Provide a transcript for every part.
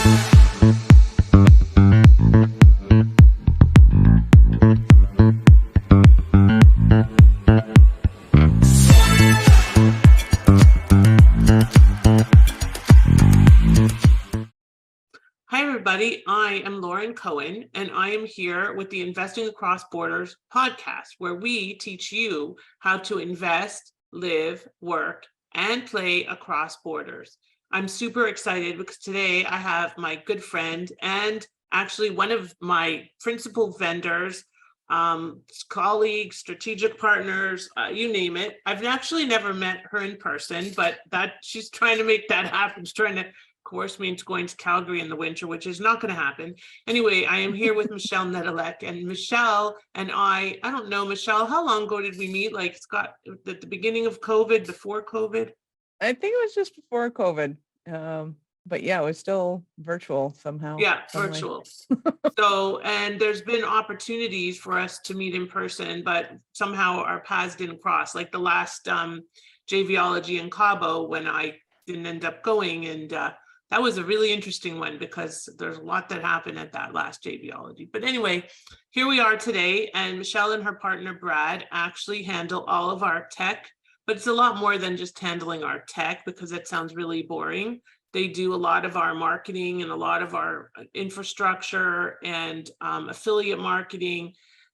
Hi, everybody. I am Lauren Cohen, and I am here with the Investing Across Borders podcast, where we teach you how to invest, live, work, and play across borders. I'm super excited because today I have my good friend and actually one of my principal vendors, colleagues, strategic partners, you name it. I've actually never met her in person, but that she's trying to make that happen. She's trying to course means going to Calgary in the winter, which is not going to happen. Anyway, I am here with Michelle Nadelec, and Michelle and I don't know, Michelle, how long ago did we meet? Like, Scott, at the beginning of COVID, before COVID? I think it was just before COVID. But yeah, it was still virtual somehow. Yeah, virtual. So, and there's been opportunities for us to meet in person, but somehow our paths didn't cross. Like the last JVology in Cabo, when I didn't end up going, and that was a really interesting one because there's a lot that happened at that last JVology. But anyway, here we are today, and Michelle and her partner Brad actually handle all of our tech, but it's a lot more than just handling our tech because that sounds really boring. They do a lot of our marketing and a lot of our infrastructure and affiliate marketing.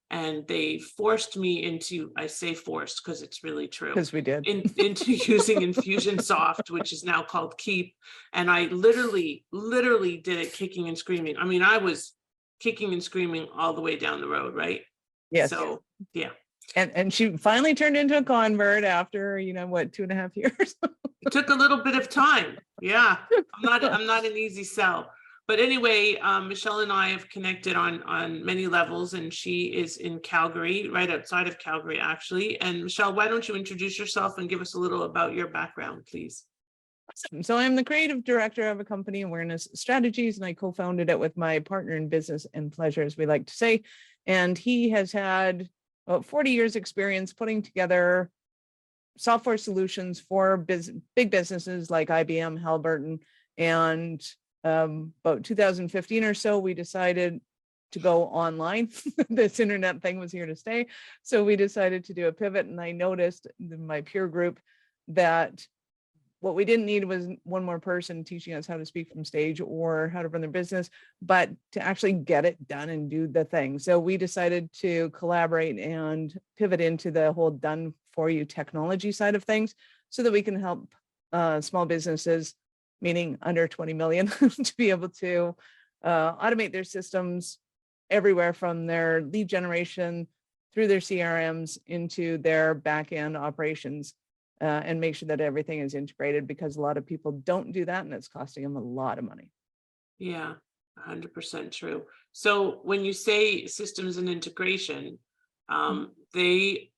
And they forced me into, I say forced because it's really true. Because we did. Into using Infusionsoft, which is now called Keep. And I literally did it kicking and screaming. I mean, I was kicking and screaming all the way down the road, right? Yes. So, yeah. And she finally turned into a convert after, 2.5 years. It took a little bit of time. Yeah. I'm not an easy sell. But anyway, Michelle and I have connected on many levels, and she is in Calgary, right outside of Calgary, actually. And Michelle, why don't you introduce yourself and give us a little about your background, please? Awesome. So I'm the creative director of a company, Awareness Strategies, and I co-founded it with my partner in business and pleasure, as we like to say. And he has had about 40 years experience putting together software solutions for big businesses like IBM, Halliburton, and about 2015 or so, we decided to go online. This internet thing was here to stay. So we decided to do a pivot. And I noticed in my peer group that what we didn't need was one more person teaching us how to speak from stage or how to run their business, but to actually get it done and do the thing. So we decided to collaborate and pivot into the whole done for you technology side of things so that we can help small businesses, meaning under 20 million, to be able to automate their systems everywhere from their lead generation through their CRMs into their back-end operations and make sure that everything is integrated, because a lot of people don't do that and it's costing them a lot of money. Yeah, 100% true. So when you say systems and integration, they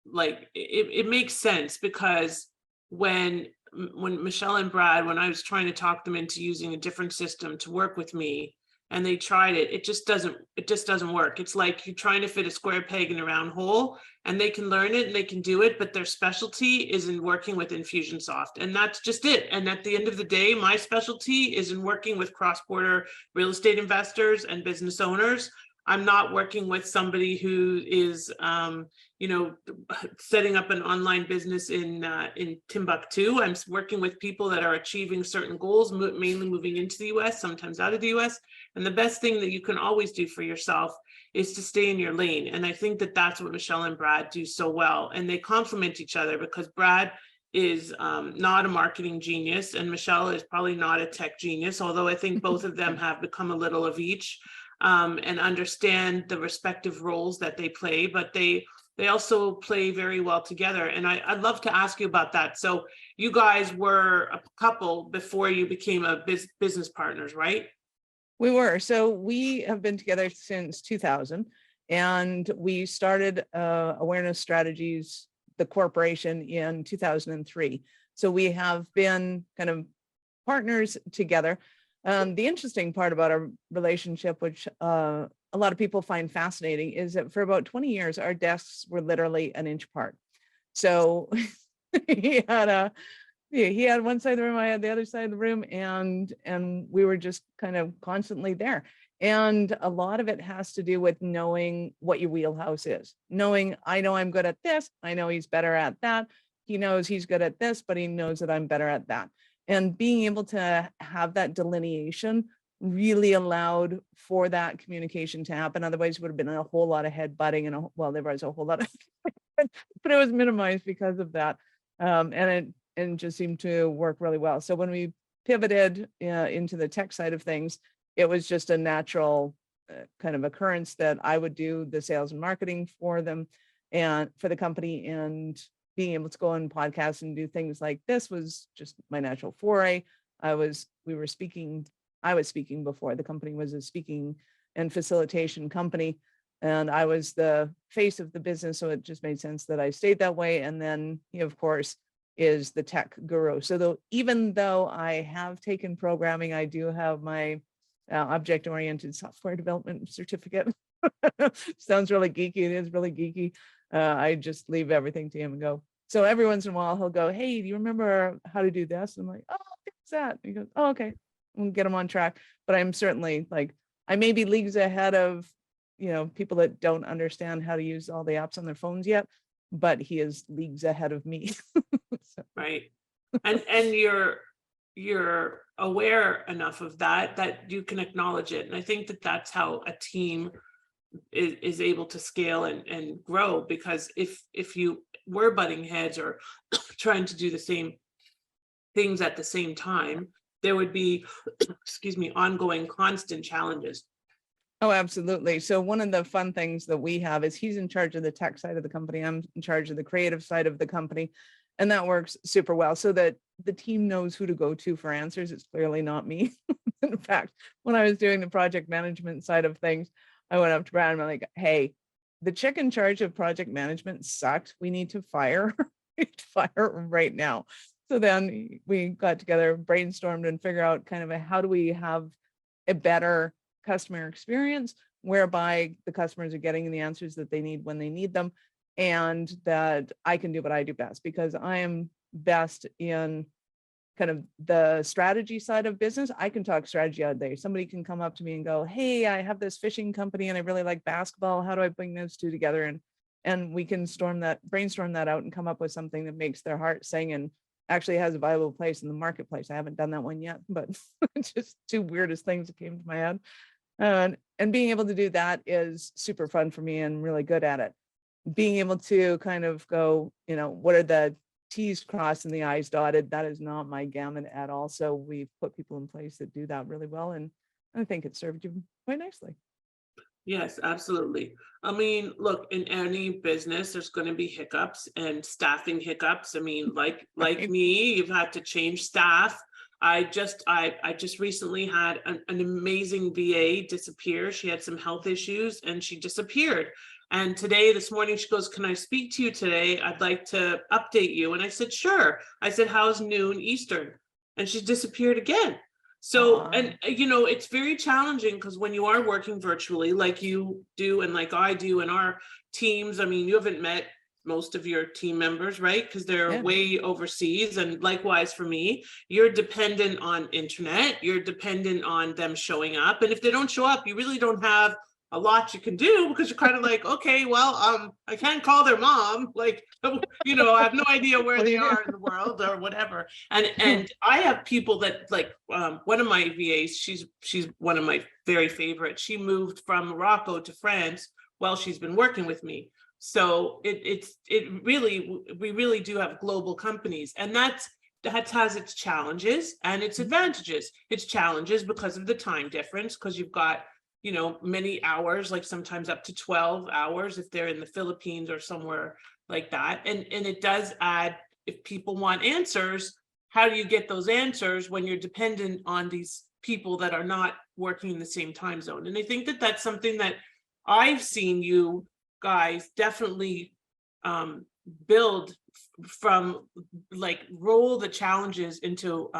like it makes sense, because when Michelle and Brad, when I was trying to talk them into using a different system to work with me, and they tried it, it just doesn't work. It's like you're trying to fit a square peg in a round hole, and they can learn it and they can do it, but their specialty is in working with Infusionsoft, and that's just it. And at the end of the day, my specialty is in working with cross-border real estate investors and business owners. I'm not working with somebody who is, setting up an online business in Timbuktu. I'm working with people that are achieving certain goals, mainly moving into the US, sometimes out of the US. And the best thing that you can always do for yourself is to stay in your lane. And I think that that's what Michelle and Brad do so well. And they complement each other, because Brad is not a marketing genius, and Michelle is probably not a tech genius, although I think both of them have become a little of each. And understand the respective roles that they play, but they also play very well together. And I'd love to ask you about that. So you guys were a couple before you became a business partners, right? We were. So we have been together since 2000, and we started Awareness Strategies, the corporation, in 2003. So we have been kind of partners together. The interesting part about our relationship, which a lot of people find fascinating, is that for about 20 years, our desks were literally an inch apart. So he had Yeah, he had one side of the room, I had the other side of the room, and we were just kind of constantly there. And a lot of it has to do with knowing what your wheelhouse is. Knowing, I know I'm good at this, I know he's better at that. He knows he's good at this, but he knows that I'm better at that. And being able to have that delineation really allowed for that communication to happen. Otherwise, it would have been a whole lot of head butting and well, there was a whole lot of, but it was minimized because of that. And it just seemed to work really well. So when we pivoted into the tech side of things, it was just a natural kind of occurrence that I would do the sales and marketing for them and for the company, and being able to go on podcasts and do things like this was just my natural foray. I was speaking before. The company was a speaking and facilitation company, and I was the face of the business. So it just made sense that I stayed that way. And then he, of course, is the tech guru. So even though I have taken programming, I do have my object-oriented software development certificate. Sounds really geeky. It is really geeky. I just leave everything to him and go. So every once in a while he'll go, "Hey, do you remember how to do this?" And I'm like, "Oh, what's that?" And he goes, "Oh, okay." We'll get him on track. But I'm certainly like, I may be leagues ahead of, people that don't understand how to use all the apps on their phones yet, but he is leagues ahead of me. So. Right. And you're aware enough of that you can acknowledge it. And I think that that's how a team is able to scale and grow, because if you were butting heads or trying to do the same things at the same time, there would be, excuse me, ongoing constant challenges. Oh, absolutely. So one of the fun things that we have is he's in charge of the tech side of the company. I'm in charge of the creative side of the company. And that works super well so that the team knows who to go to for answers. It's clearly not me. In fact, when I was doing the project management side of things, I went up to Brad and I'm like, "Hey, the chick in charge of project management sucked. We need to fire her. We need to fire her right now." So then we got together, brainstormed, and figure out kind of how do we have a better customer experience whereby the customers are getting the answers that they need when they need them, and that I can do what I do best, because I am best in kind of the strategy side of business. I can talk strategy all day. Somebody can come up to me and go, "Hey, I have this fishing company and I really like basketball. How do I bring those two together?" And we can brainstorm that out and come up with something that makes their heart sing and actually has a viable place in the marketplace. I haven't done that one yet, but just two weirdest things that came to my head. And being able to do that is super fun for me and really good at it. Being able to kind of go, what are the T's crossed and the I's dotted? That is not my gamut at all. So we've put people in place that do that really well. And I think it served you quite nicely. Yes, absolutely. I mean, look, in any business, there's going to be hiccups and staffing hiccups. I mean, like Right. me, you've had to change staff. I just recently had an amazing VA disappear. She had some health issues and she disappeared. And this morning, she goes, "Can I speak to you today? I'd like to update you." And I said, "Sure." I said, "How's noon Eastern?" And she's disappeared again. So, and it's very challenging because when you are working virtually, like you do and like I do in our teams, I mean, you haven't met most of your team members, right? Because they're Yeah. way overseas. And likewise for me, you're dependent on internet, you're dependent on them showing up. And if they don't show up, you really don't have a lot you can do, because you're kind of like, okay, well, I can't call their mom, like, I have no idea where What do they you do? are in the world or whatever. And I have people that like, one of my VAs, she's one of my very favorites. She moved from Morocco to France while she's been working with me. So we really do have global companies, and that has its challenges and its advantages. Its challenges because of the time difference, because you've got many hours, like sometimes up to 12 hours if they're in the Philippines or somewhere like that. And it does add, if people want answers, how do you get those answers when you're dependent on these people that are not working in the same time zone? And I think that that's something that I've seen you guys definitely build from, like, roll the challenges into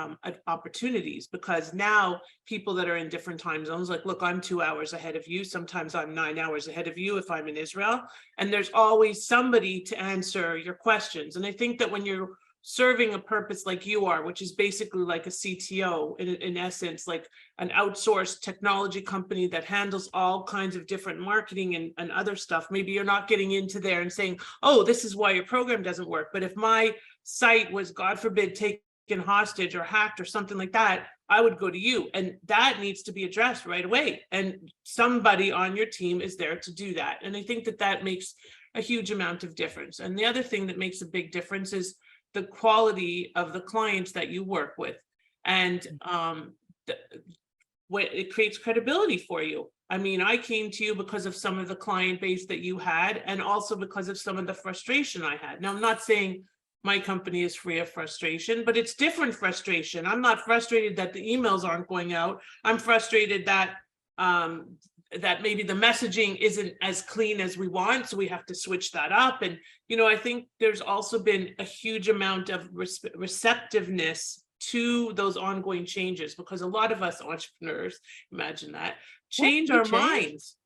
opportunities, because now people that are in different time zones, like, look, I'm 2 hours ahead of you, sometimes I'm 9 hours ahead of you if I'm in Israel, and there's always somebody to answer your questions. And I think that when you're serving a purpose like you are, which is basically like a CTO in essence, like an outsourced technology company that handles all kinds of different marketing and other stuff. Maybe you're not getting into there and saying, oh, this is why your program doesn't work. But if my site was, God forbid, taken hostage or hacked or something like that, I would go to you. And that needs to be addressed right away. And somebody on your team is there to do that. And I think that that makes a huge amount of difference. And the other thing that makes a big difference is the quality of the clients that you work with. And it creates credibility for you. I mean, I came to you because of some of the client base that you had, and also because of some of the frustration I had. Now, I'm not saying my company is free of frustration, but it's different frustration. I'm not frustrated that the emails aren't going out. I'm frustrated that that maybe the messaging isn't as clean as we want, so we have to switch that up. And I think there's also been a huge amount of receptiveness to those ongoing changes, because a lot of us entrepreneurs, imagine that, change our minds.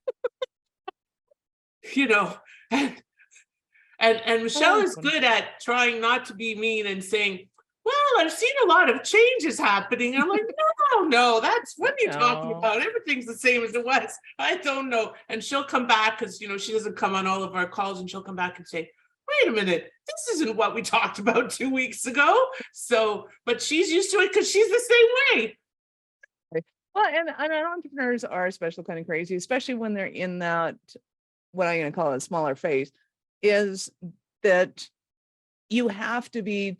And Michelle is good at trying not to be mean and saying, well, I've seen a lot of changes happening. And I'm like, no, that's what are you talking about? Everything's the same as it was. I don't know. And she'll come back because, she doesn't come on all of our calls, and she'll come back and say, wait a minute, this isn't what we talked about 2 weeks ago. So, but she's used to it because she's the same way. Well, and entrepreneurs are a special kind of crazy, especially when they're in that, what I'm going to call a smaller phase, is that you have to be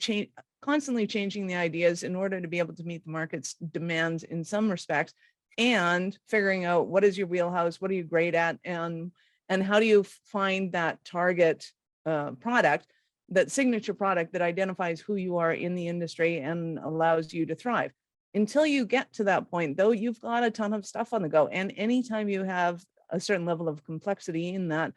constantly changing the ideas in order to be able to meet the market's demands in some respects, and figuring out what is your wheelhouse, what are you great at, and how do you find that target product, that signature product that identifies who you are in the industry and allows you to thrive. Until you get to that point, though, you've got a ton of stuff on the go. And anytime you have a certain level of complexity in that,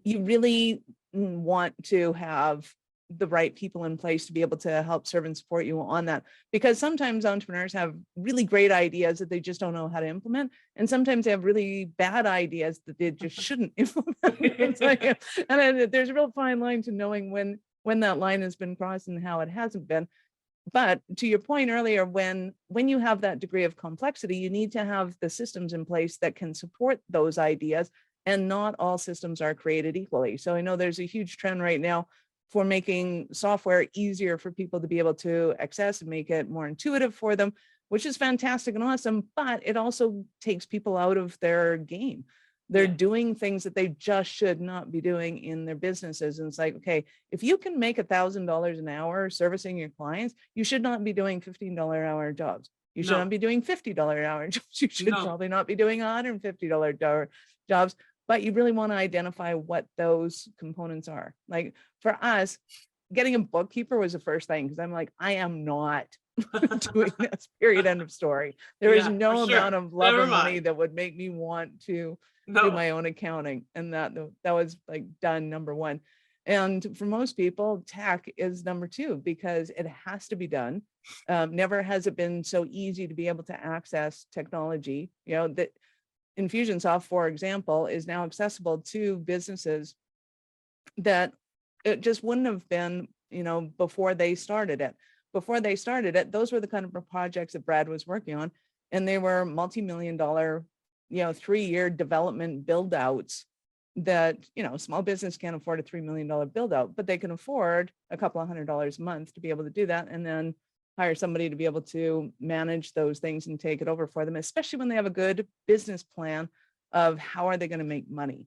you really want to have the right people in place to be able to help serve and support you on that. Because sometimes entrepreneurs have really great ideas that they just don't know how to implement. And sometimes they have really bad ideas that they just shouldn't implement. And there's a real fine line to knowing when that line has been crossed and how it hasn't been. But to your point earlier, when you have that degree of complexity, you need to have the systems in place that can support those ideas. And not all systems are created equally. So I know there's a huge trend right now for making software easier for people to be able to access and make it more intuitive for them, which is fantastic and awesome, but it also takes people out of their game. They're doing things that they just should not be doing in their businesses. And it's like, okay, if you can make $1,000 an hour servicing your clients, you should not be doing $15 an hour jobs. You should not be doing $50 an hour jobs. You should probably not be doing $150 jobs. But you really want to identify what those components are. Like for us, getting a bookkeeper was the first thing, because I'm like, I am not doing this, period, end of story. There is no amount of love or money that would make me want to do my own accounting. And that was like done number one. And for most people, tech is number two, because it has to be done. Never has it been so easy to be able to access technology. That Infusionsoft, for example, is now accessible to businesses that it just wouldn't have been, before they started it. Before they started it, those were the kind of projects that Brad was working on, and they were multi-million-dollar, 3-year development build outs that, small business can't afford a $3 million build out, but they can afford a couple of $100 a month to be able to do that, and then hire somebody to be able to manage those things and take it over for them, especially when they have a good business plan of how are they going to make money.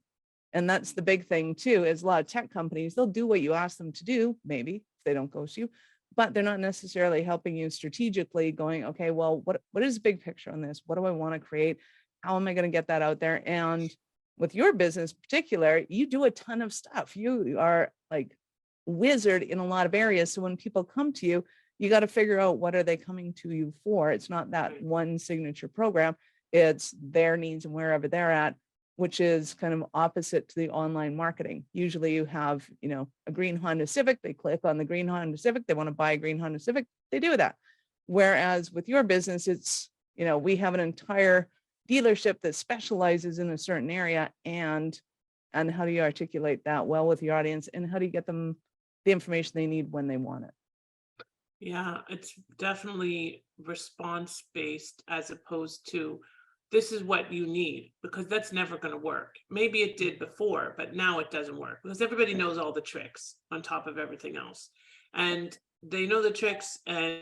And that's the big thing too, is a lot of tech companies, they'll do what you ask them to do, maybe if they don't ghost you, but they're not necessarily helping you strategically going, okay, well, what is the big picture on this? What do I want to create? How am I going to get that out there? And with your business in particular, you do a ton of stuff. You are like wizard in a lot of areas. So when people come to you, you got to figure out what are they coming to you for. It's not that one signature program. It's their needs and wherever they're at, which is kind of opposite to the online marketing. Usually you have, a green Honda Civic, they click on the green Honda Civic, they want to buy a green Honda Civic, they do that. Whereas with your business, it's, we have an entire dealership that specializes in a certain area, and how do you articulate that well with your audience, and how do you get them the information they need when they want it? Yeah, it's definitely response based as opposed to this is what you need, because that's never going to work. Maybe it did before, but now it doesn't work because everybody knows all the tricks on top of everything else. And they know the tricks and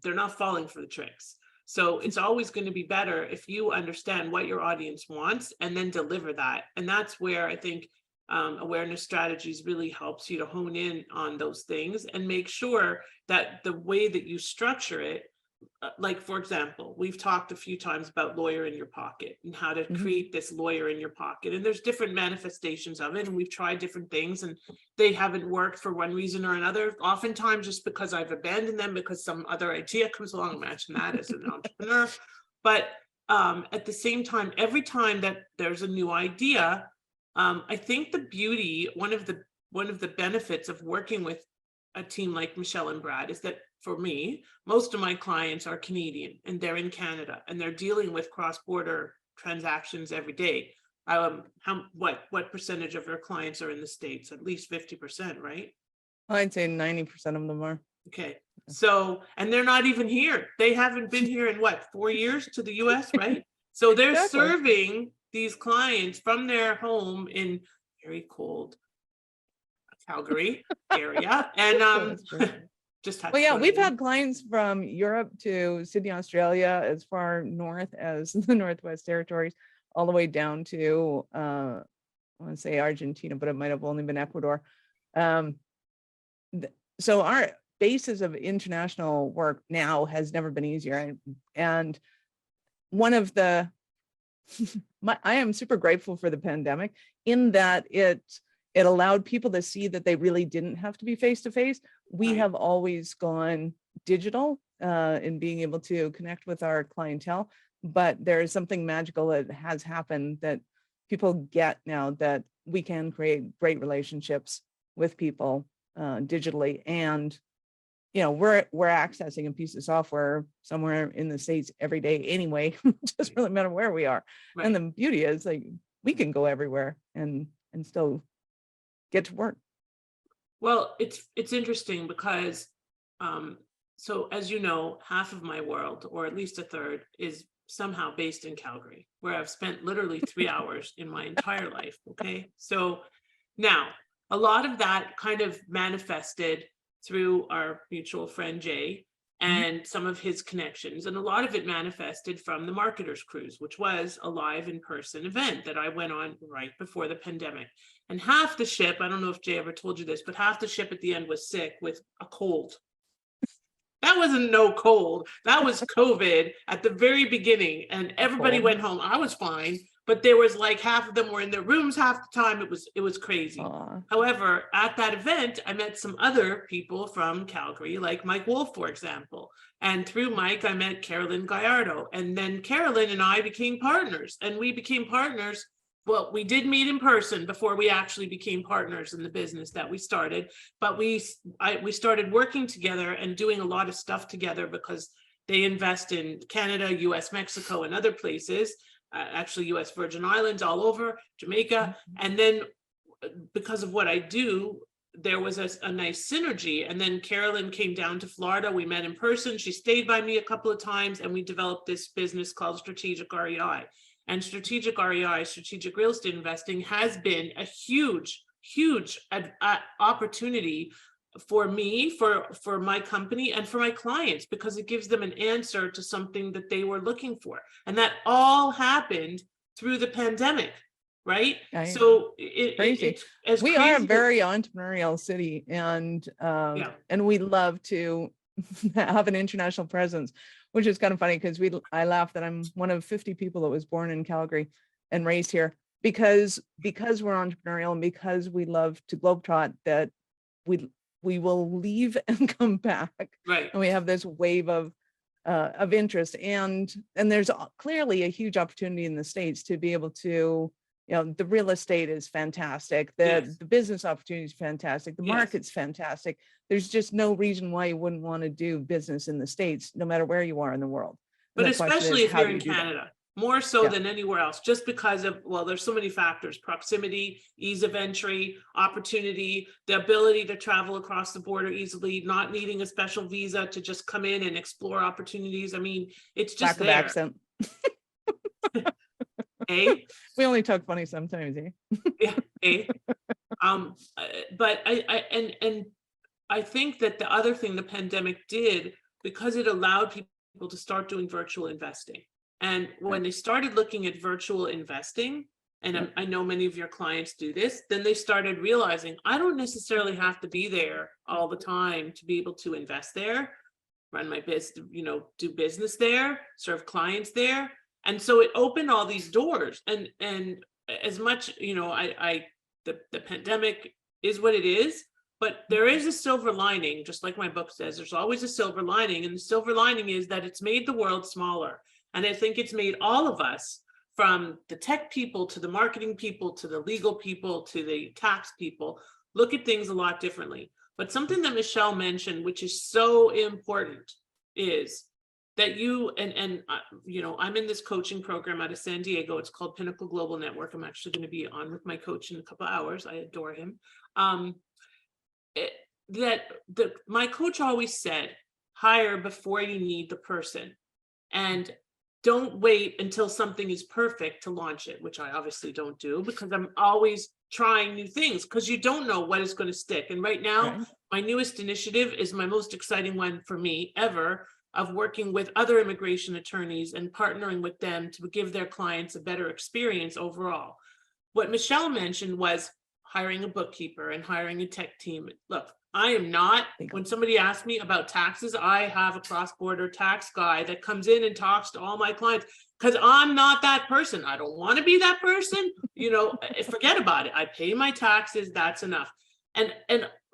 they're not falling for the tricks. So it's always going to be better if you understand what your audience wants and then deliver that. And that's where I think awareness strategies really helps you to hone in on those things and make sure that the way that you structure it, like for example, we've talked a few times about lawyer in your pocket and how to create this lawyer in your pocket, and there's different manifestations of it, and we've tried different things and they haven't worked for one reason or another, oftentimes just because I've abandoned them because some other idea comes along. Imagine that as an entrepreneur. But at the same time, every time that there's a new idea, I think the beauty, one of the benefits of working with a team like Michelle and Brad is that for me, most of my clients are Canadian and they're in Canada and they're dealing with cross-border transactions every day. What percentage of your clients are in the States? At least 50%, right? I'd say 90% of them are. Okay. So, and they're not even here. They haven't been here in what, 4 years to the US, right? So they're Exactly. serving these clients from their home in very cold Calgary area. And just had Well, to yeah, put we've it in. had clients from Europe to Sydney, Australia, as far north as the Northwest Territories, all the way down to I want to say Argentina, but it might have only been Ecuador. So our basis of international work now has never been easier. And one of the I am super grateful for the pandemic in that it allowed people to see that they really didn't have to be face to face. We Right. have always gone digital in being able to connect with our clientele, but there is something magical that has happened that people get now, that we can create great relationships with people digitally. And we're accessing a piece of software somewhere in the States every day anyway. It doesn't really matter where we are. Right. And the beauty is, like, we can go everywhere and still get to work. Well, it's interesting because so as you know, half of my world, or at least a third, is somehow based in Calgary, where I've spent literally 3 hours in my entire life. Okay. So now a lot of that kind of manifested through our mutual friend Jay and some of his connections. And a lot of it manifested from the Marketers Cruise, which was a live in-person event that I went on right before the pandemic. And half the ship, I don't know if Jay ever told you this, but half the ship at the end was sick with a cold. That wasn't no cold. That was COVID at the very beginning. And everybody went home. I was fine, but there was like half of them were in their rooms half the time. It was crazy. Aww. However, at that event, I met some other people from Calgary, like Mike Wolf, for example. And through Mike, I met Carolyn Gallardo. And then Carolyn and I became partners. And we became partners. Well, we did meet in person before we actually became partners in the business that we started, but we started working together and doing a lot of stuff together because they invest in Canada, US, Mexico, and other places, actually US Virgin Islands, all over, Jamaica. And then because of what I do, there was a nice synergy. And then Carolyn came down to Florida. We met in person. She stayed by me a couple of times, and we developed this business called Strategic REI. And strategic REI, strategic real estate investing, has been a huge opportunity for me, for my company, and for my clients, because it gives them an answer to something that they were looking for. And that all happened through the pandemic, right? So crazy. We are a very entrepreneurial city, and we love to have an international presence, which is kind of funny because I laugh that I'm one of 50 people that was born in Calgary and raised here because we're entrepreneurial and because we love to globetrot, that we will leave and come back. Right. And we have this wave of interest, and there's clearly a huge opportunity in the States to be able to, the real estate is fantastic. The business opportunity is fantastic. The market's fantastic. There's just no reason why you wouldn't want to do business in the States, no matter where you are in the world. But especially if you're in Canada. more so Yeah. than anywhere else, just because of, well, there's so many factors: proximity, ease of entry, opportunity, the ability to travel across the border easily, not needing a special visa to just come in and explore opportunities. I mean, it's just Lack of there. accent. Eh? We only talk funny sometimes, eh? Yeah, eh? But I think that the other thing the pandemic did, because it allowed people to start doing virtual investing. And when they started looking at virtual investing, and I know many of your clients do this, then they started realizing, I don't necessarily have to be there all the time to be able to invest there, run my business, do business there, serve clients there. And so it opened all these doors. And as much, the pandemic is what it is, but there is a silver lining, just like my book says, there's always a silver lining. And the silver lining is that it's made the world smaller. And I think it's made all of us, from the tech people to the marketing people to the legal people to the tax people, look at things a lot differently. But something that Michelle mentioned, which is so important, is that I'm in this coaching program out of San Diego. It's called Pinnacle Global Network. I'm actually going to be on with my coach in a couple of hours. I adore him. My coach always said, hire before you need the person, and don't wait until something is perfect to launch it, which I obviously don't do, because I'm always trying new things, because you don't know what is going to stick. And right now, my newest initiative is my most exciting one for me ever, of working with other immigration attorneys and partnering with them to give their clients a better experience overall. What Michelle mentioned was hiring a bookkeeper and hiring a tech team. Look, I am not, when somebody asks me about taxes, I have a cross-border tax guy that comes in and talks to all my clients, because I'm not that person. I don't want to be that person. Forget about it. I pay my taxes. That's enough. And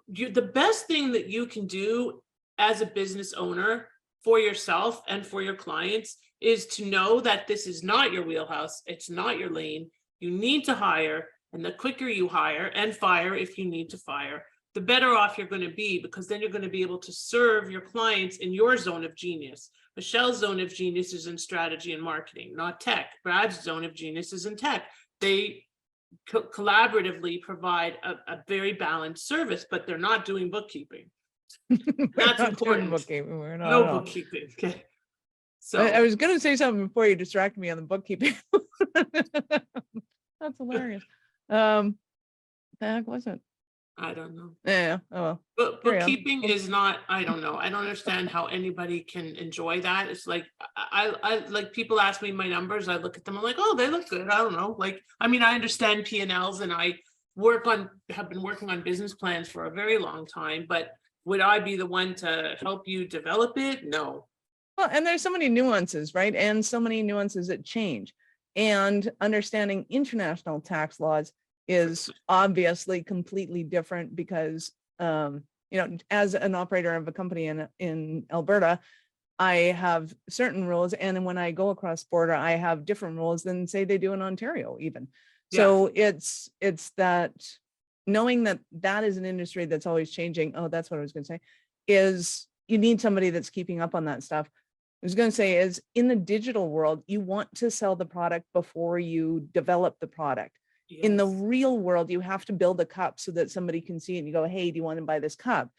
the best thing that you can do as a business owner for yourself and for your clients is to know that this is not your wheelhouse. It's not your lane. You need to hire. And the quicker you hire and fire, if you need to fire, the better off you're going to be, because then you're going to be able to serve your clients in your zone of genius. Michelle's zone of genius is in strategy and marketing, not tech. Brad's zone of genius is in tech. They collaboratively provide a very balanced service, but they're not doing bookkeeping. That's important. We're not No bookkeeping. Okay. So I was going to say something before you distracted me on the bookkeeping. That's hilarious. The heck was it? I don't know. Yeah. Oh well. But bookkeeping is not, I don't know. I don't understand how anybody can enjoy that. It's like, I like, people ask me my numbers. I look at them. I'm like, oh, they look good. I don't know. Like, I mean, I understand P&Ls, and I have been working on business plans for a very long time, but would I be the one to help you develop it? No. Well, and there's so many nuances, right? And so many nuances that change. And understanding international tax laws is obviously completely different, because, as an operator of a company in Alberta, I have certain rules. And then when I go across border, I have different rules than, say, they do in Ontario even. So it's that knowing that is an industry that's always changing. Oh, that's what I was going to say, is you need somebody that's keeping up on that stuff. I was going to say is, in the digital world, you want to sell the product before you develop the product. Yes. In the real world, you have to build a cup so that somebody can see it and you go, hey, do you want to buy this cup?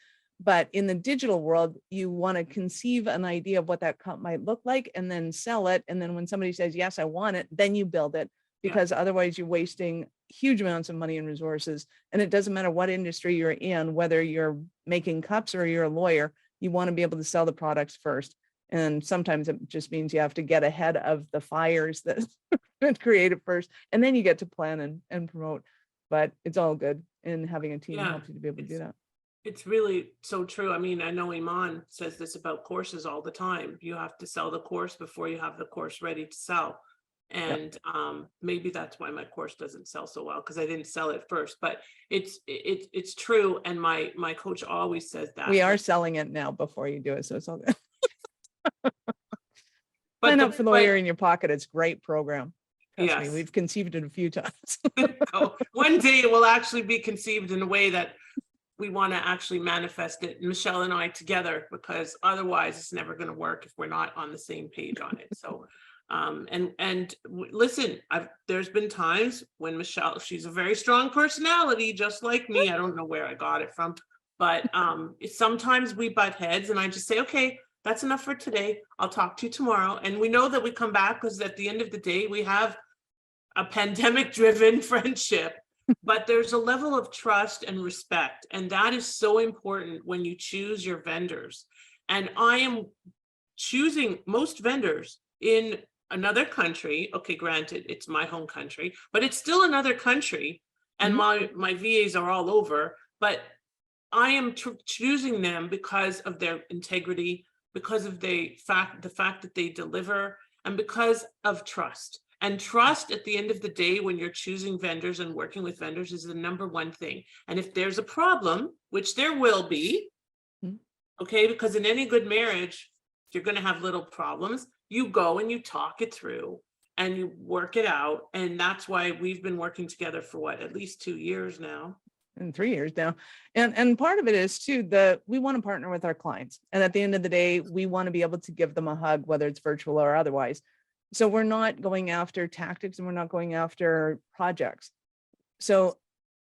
But in the digital world, you want to conceive an idea of what that cup might look like and then sell it. And then when somebody says, yes, I want it, then you build it, because otherwise you're wasting huge amounts of money and resources. And it doesn't matter what industry you're in, whether you're making cups or you're a lawyer, you want to be able to sell the products first. And sometimes it just means you have to get ahead of the fires that create it first, and then you get to plan and promote. But it's all good, and having a team helps you to be able to do that. It's really so true. I mean, I know Iman says this about courses all the time. You have to sell the course before you have the course ready to sell. And maybe that's why my course doesn't sell so well, because I didn't sell it first. But it's true. And my coach always says that. We are selling it now before you do it, so it's all good. But sign up for the lawyer in your pocket. It's a great program. Trust me, we've conceived it a few times. Oh, one day it will actually be conceived in a way that we want to actually manifest it, Michelle and I together, because otherwise it's never going to work if we're not on the same page on it. So Listen, there's been times when Michelle, she's a very strong personality, just like me. I don't know where I got it from, but sometimes we butt heads, and I just say, okay, that's enough for today. I'll talk to you tomorrow. And we know that we come back because at the end of the day, we have a pandemic-driven friendship, but there's a level of trust and respect, and that is so important when you choose your vendors. And I am choosing most vendors in another country. Okay, granted, it's my home country, but it's still another country, and my VAs are all over, but I am choosing them because of their integrity, because of the fact that they deliver, and because of trust. And trust at the end of the day, when you're choosing vendors and working with vendors, is the number one thing. And if there's a problem, which there will be, okay, because in any good marriage, you're going to have little problems, you go and you talk it through and you work it out. And that's why we've been working together for what, at least 2 years now. And 3 years now. And part of it is too, we want to partner with our clients. And at the end of the day, we want to be able to give them a hug, whether it's virtual or otherwise. So we're not going after tactics, and we're not going after projects. So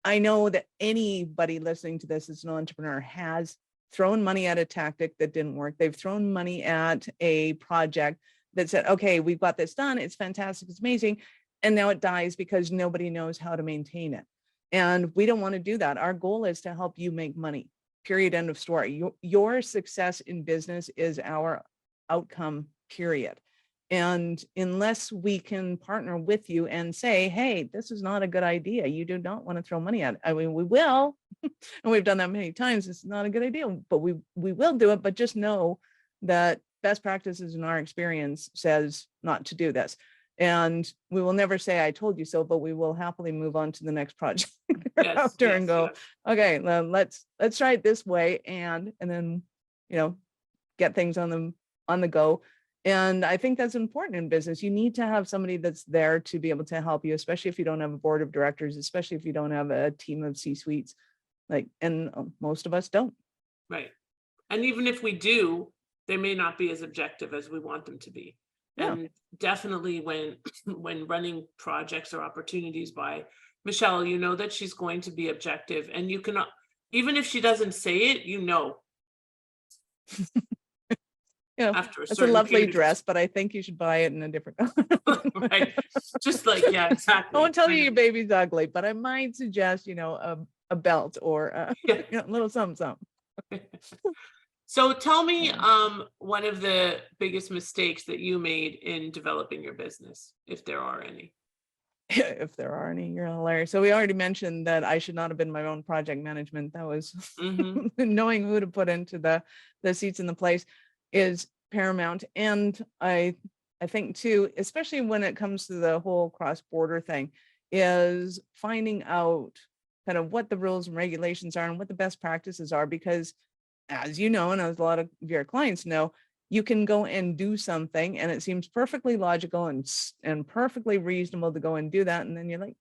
I know that anybody listening to this as an entrepreneur has thrown money at a tactic that didn't work. They've thrown money at a project that said, okay, we've got this done. It's fantastic. It's amazing. And now it dies because nobody knows how to maintain it. And we don't want to do that. Our goal is to help you make money, period, end of story. Your success in business is our outcome, period. And unless we can partner with you and say, hey, this is not a good idea, you do not want to throw money at it. I mean, we will, and we've done that many times. It's not a good idea, but we will do it. But just know that best practices in our experience says not to do this. And we will never say, I told you so, but we will happily move on to the next project after and go, okay, let's try it this way. And then, get things on the go. And I think that's important in business. You need to have somebody that's there to be able to help you, especially if you don't have a board of directors, especially if you don't have a team of C-suites, and most of us don't. Right. And even if we do, they may not be as objective as we want them to be. Yeah. And definitely when running projects or opportunities by Michelle, you know that she's going to be objective, and you can, even if she doesn't say it, after it's a lovely dress, but I think you should buy it in a different color. Right. Just like, yeah, exactly. I won't tell you your baby's ugly, but I might suggest, a belt or a little something. So tell me, one of the biggest mistakes that you made in developing your business, if there are any. If there are any, you're hilarious. So we already mentioned that I should not have been my own project management. That was knowing who to put into the seats in the place is paramount. And I think too, especially when it comes to the whole cross-border thing, is finding out kind of what the rules and regulations are and what the best practices are, because as you know, and as a lot of your clients know, you can go and do something and it seems perfectly logical and perfectly reasonable to go and do that. And then you're like,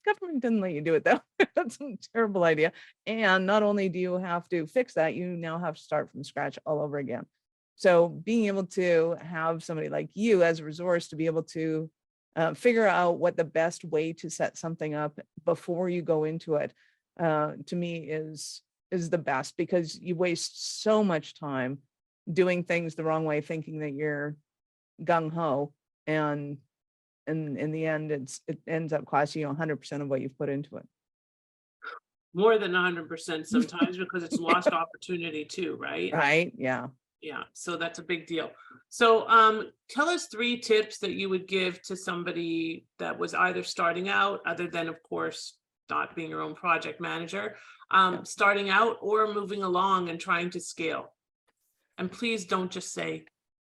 government didn't let you do it though. That's a terrible idea. And not only do you have to fix that, you now have to start from scratch all over again. So being able to have somebody like you as a resource to be able to figure out what the best way to set something up before you go into it, to me is the best, because you waste so much time doing things the wrong way, thinking that you're gung-ho, and in the end, it ends up costing you 100% of what you've put into it. More than 100% sometimes, because it's lost opportunity too, right? Right. Yeah. Yeah. So that's a big deal. So tell us 3 tips that you would give to somebody that was either starting out, other than, of course, not being your own project manager, starting out or moving along and trying to scale. And please don't just say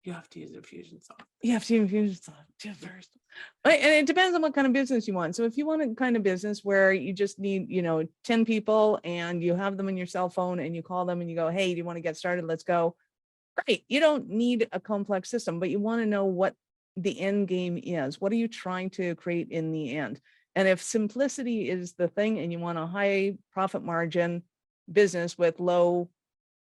you have to use Infusionsoft. You have to use Infusionsoft first. And it depends on what kind of business you want. So if you want a kind of business where you just need, 10 people and you have them on your cell phone and you call them and you go, hey, do you want to get started? Let's go. Right. You don't need a complex system, but you want to know what the end game is. What are you trying to create in the end? And if simplicity is the thing and you want a high profit margin business with low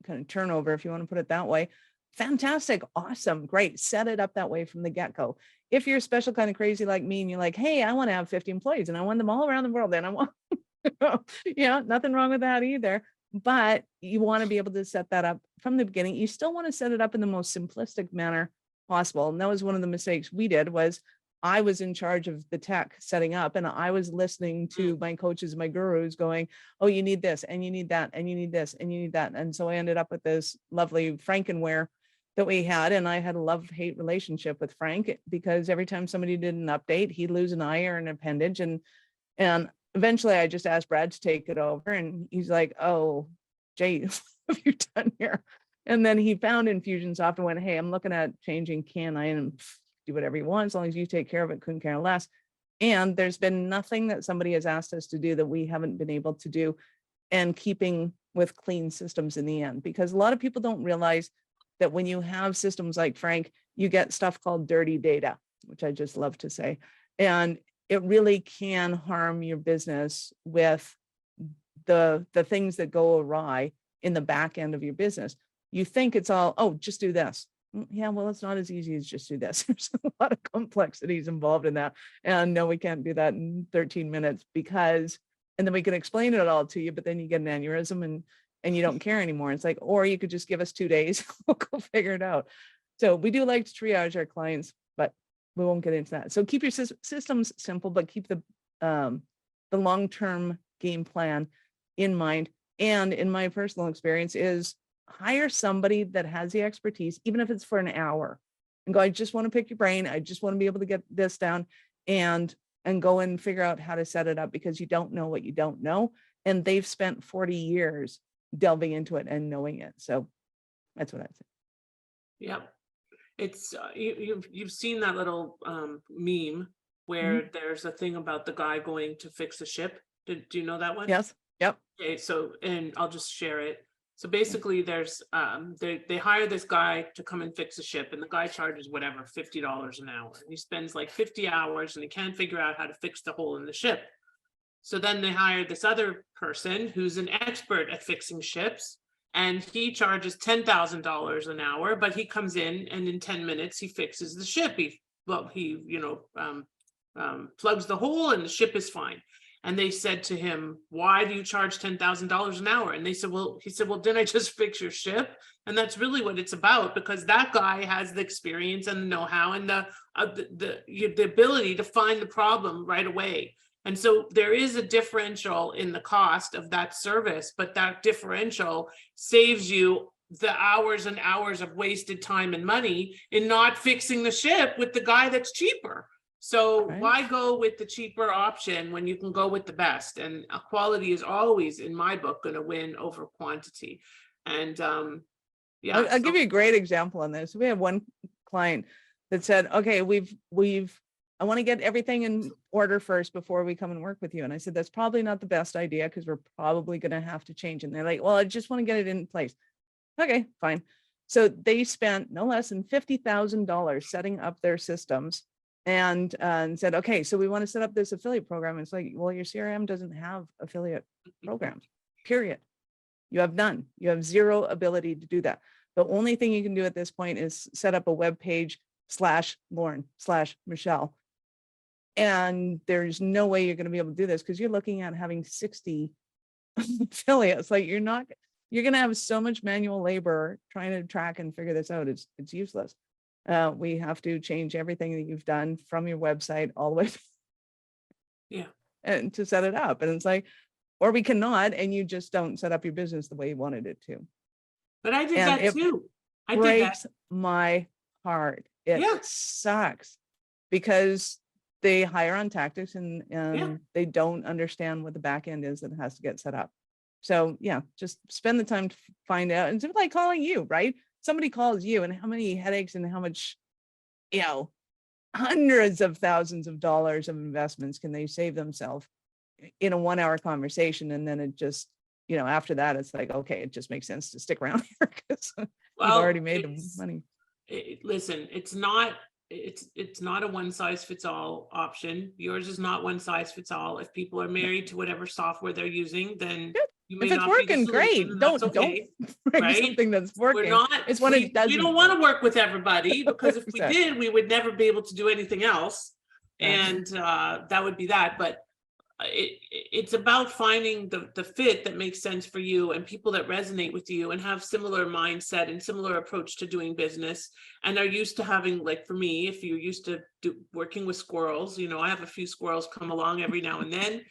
kind of turnover, if you want to put it that way, Fantastic. Awesome. Great. Set it up that way from the get-go. If you're a special kind of crazy like me and you're like, hey, I want to have 50 employees and I want them all around the world, and I want, nothing wrong with that either. But you want to be able to set that up from the beginning. You still want to set it up in the most simplistic manner possible. And that was one of the mistakes we did. Was I was in charge of the tech setting up, and I was listening to my coaches, my gurus going, oh, you need this and you need that and you need this and you need that. And so I ended up with this lovely Frankenware that we had. And I had a love-hate relationship with Frank, because every time somebody did an update, he'd lose an eye or an appendage. And eventually I just asked Brad to take it over, and he's like, oh, Jay, what have you done here? And then he found Infusionsoft and went, hey, I'm looking at changing Canine, and do whatever you want, as long as you take care of it, couldn't care less. And there's been nothing that somebody has asked us to do that we haven't been able to do, and keeping with clean systems in the end. Because a lot of people don't realize that when you have systems like Frank, you get stuff called dirty data, which I just love to say. And it really can harm your business with the things that go awry in the back end of your business. You think it's all, oh, just do this. Yeah, well, it's not as easy as just do this. There's a lot of complexities involved in that. And no, we can't do that in 13 minutes because, and then we can explain it all to you, but then you get an aneurysm and you don't care anymore. It's like, or you could just give us 2 days, we'll go figure it out. So we do like to triage our clients, but we won't get into that. So keep your systems simple, but keep the long-term game plan in mind. And in my personal experience is hire somebody that has the expertise, even if it's for an hour, and go, I just want to pick your brain. I just want to be able to get this down and go and figure out how to set it up, because you don't know what you don't know. And they've spent 40 years delving into it and knowing it. So that's what I'd say. Yep. It's you've seen that little meme where there's a thing about the guy going to fix a ship. Do you know that one? Yes. Yep. Okay, so, and I'll just share it. So basically there's they hire this guy to come and fix a ship, and the guy charges whatever, $50 an hour. And he spends like 50 hours and he can't figure out how to fix the hole in the ship. So then they hire this other person who's an expert at fixing ships, and he charges $10,000 an hour, but he comes in and in 10 minutes he fixes the ship. He plugs the hole and the ship is fine. And they said to him, why do you charge $10,000 an hour? And they said, he said, didn't I just fix your ship? And that's really what it's about, because that guy has the experience and the know-how and the ability to find the problem right away. And so there is a differential in the cost of that service, but that differential saves you the hours and hours of wasted time and money in not fixing the ship with the guy that's cheaper. So why go with the cheaper option when you can go with the best? And quality is always, in my book, going to win over quantity. And I'll give you a great example on this. We have one client that said, okay, I want to get everything in order first before we come and work with you. And I said, that's probably not the best idea, because we're probably going to have to change. And they're like, well, I just want to get it in place. Okay, fine. So they spent no less than $50,000 setting up their systems, and said, okay, so we want to set up this affiliate program. And it's like, well, your CRM doesn't have affiliate programs, period. You have none. You have zero ability to do that. The only thing you can do at this point is set up a web page /Lauren/Michelle. And there's no way you're going to be able to do this, because you're looking at having 60 affiliates. Like, you're going to have so much manual labor trying to track and figure this out. It's useless. We have to change everything that you've done from your website all the way and to set it up. And it's like, or we cannot, and you just don't set up your business the way you wanted it to. But I did that too. I breaks my heart. It sucks, because they hire on tactics and they don't understand what the back end is that has to get set up. So just spend the time to find out. And it's like calling you, right? Somebody calls you, and how many headaches and how much, hundreds of thousands of dollars of investments can they save themselves in a 1-hour conversation? And then it just, after that, it's like, okay, it just makes sense to stick around here, because you've already made the money. Listen, it's not a one size fits all option. Yours is not one size fits all. If people are married to whatever software they're using, then You If may it's not be the working, solution, great. and that's Don't okay, bring right? something that's We're working. not, It's when it we doesn't don't work. want to work with everybody, because if we Exactly. did, we would never be able to do anything else. Exactly. And that would be that. But it's about finding the fit that makes sense for you and people that resonate with you and have similar mindset and similar approach to doing business and are used to having, like for me, if you're used to working with squirrels, you know, I have a few squirrels come along every now and then,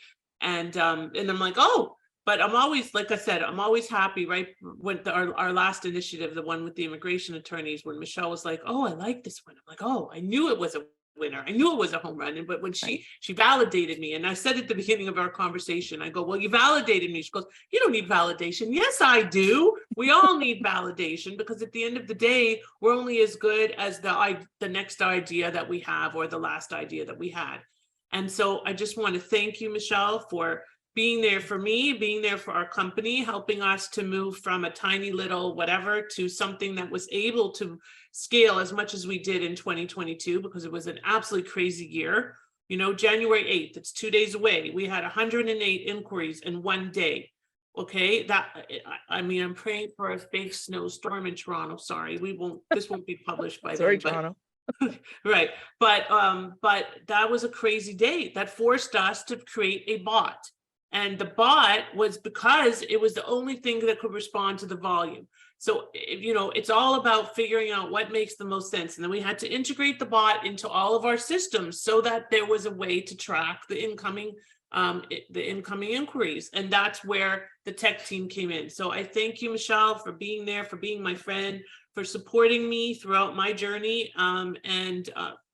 and I'm like, oh, but I'm always, like I said, I'm always happy, right? When our last initiative, the one with the immigration attorneys, when Michelle was like, oh, I like this one, I'm like, oh, I knew it was a winner. I knew it was a home run. But when she validated me, and I said at the beginning of our conversation, I go, well, you validated me. She goes, you don't need validation. Yes, I do. We all need validation, because at the end of the day, we're only as good as the next idea that we have, or the last idea that we had. And so I just want to thank you, Michelle, for being there for me, being there for our company, helping us to move from a tiny little whatever to something that was able to scale as much as we did in 2022, because it was an absolutely crazy year. You know, January 8th, it's 2 days away. We had 108 inquiries in one day. Okay, I mean, I'm praying for a fake snowstorm in Toronto. Sorry, this won't be published by Sorry, then, but Toronto. right. But that was a crazy day that forced us to create a bot. And the bot was because it was the only thing that could respond to the volume. So, you know, it's all about figuring out what makes the most sense. And then we had to integrate the bot into all of our systems so that there was a way to track the incoming inquiries. And that's where the tech team came in. So I thank you, Michelle, for being there, for being my friend, for supporting me throughout my journey, and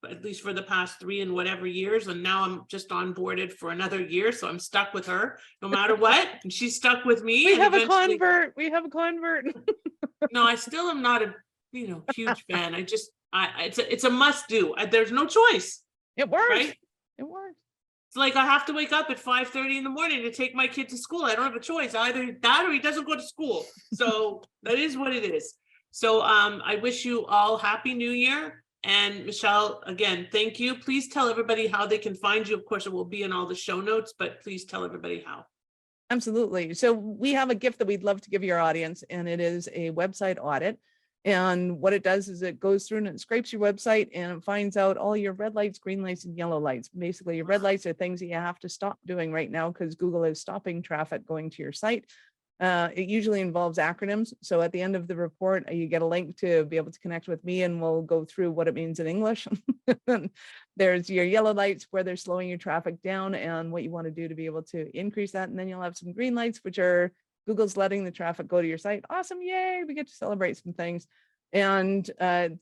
at least for the past 3 and whatever years. And now I'm just onboarded for another year, so I'm stuck with her no matter what. And she's stuck with me. We and have a eventually, convert. We have a convert. no, I still am not a huge fan. It's a must do. There's no choice, It works. right? It works. It's like I have to wake up at 5:30 in the morning to take my kid to school. I don't have a choice. Either that or he doesn't go to school. So that is what it is. So I wish you all Happy New Year. And Michelle, again, thank you. Please tell everybody how they can find you. Of course, it will be in all the show notes, but please tell everybody how. Absolutely. So we have a gift that we'd love to give your audience, and it is a website audit. And what it does is it goes through and it scrapes your website and it finds out all your red lights, green lights, and yellow lights. Basically, your red lights are things that you have to stop doing right now because Google is stopping traffic going to your site. It usually involves acronyms. So at the end of the report, you get a link to be able to connect with me and we'll go through what it means in English. There's your yellow lights where they're slowing your traffic down and what you want to do to be able to increase that. And then you'll have some green lights, which are Google's letting the traffic go to your site. Awesome. Yay. We get to celebrate some things. And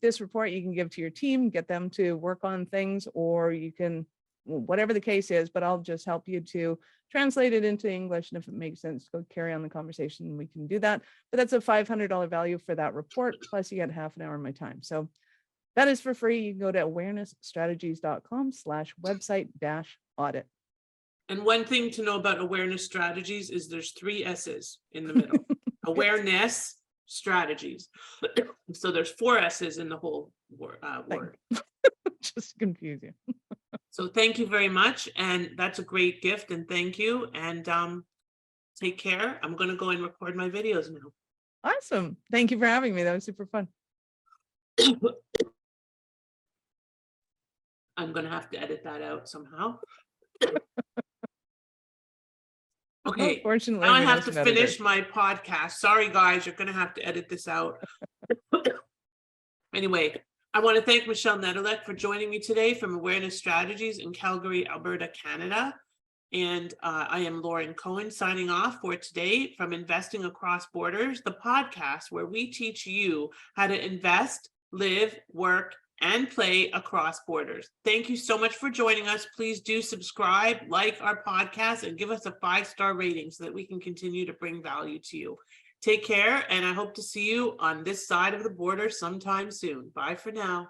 this report you can give to your team, get them to work on things, or you can, whatever the case is, but I'll just help you to translate it into English. And if it makes sense, go carry on the conversation. We can do that. But that's a $500 value for that report. Plus you get half an hour of my time. So that is for free. You can go to awarenessstrategies.com/website-audit. And one thing to know about awareness strategies is there's 3 S's in the middle. Awareness strategies. So there's 4 S's in the whole word. Just to confuse you. So thank you very much. And that's a great gift. And thank you. And take care. I'm going to go and record my videos now. Awesome. Thank you for having me. That was super fun. I'm going to have to edit that out somehow. Okay, Fortunately, now I have to finish my podcast. Sorry, guys, you're going to have to edit this out. Anyway, I want to thank Michelle Nadelec for joining me today from Awareness Strategies in Calgary, Alberta, Canada. And I am Lauren Cohen signing off for today from Investing Across Borders, the podcast where we teach you how to invest, live, work, and play across borders. Thank you so much for joining us. Please do subscribe, like our podcast, and give us a 5-star rating so that we can continue to bring value to you. Take care, and I hope to see you on this side of the border sometime soon. Bye for now.